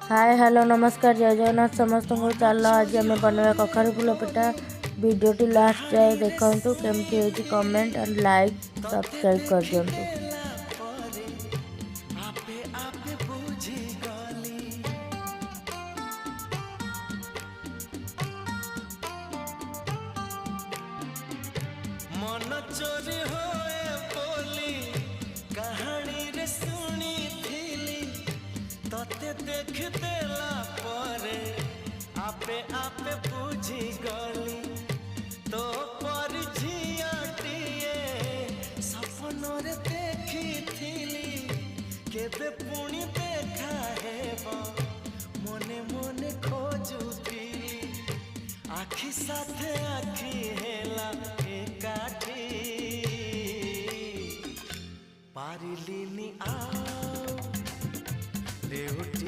Hi hello नमस्कार जय जगन्नाथ समस्त को। चल आज आम बनवा कखारू फूल पिठा। वीडियोटी लास्ट जाए देखु केमती होती कमेंट एंड लाइक सब्सक्राइब कर दिंतु। मन चोरी होए बोली कहानी रे सुनी थीली तते देख देला परे आपे आपे बुझी गली तो पर झियाटिए सपन रे देखी थीली केबे पुणी देखा हेबो मने मने खोजुथीली आखि साथे आखि हेला एकाठी पारिलिनी आओ देउटी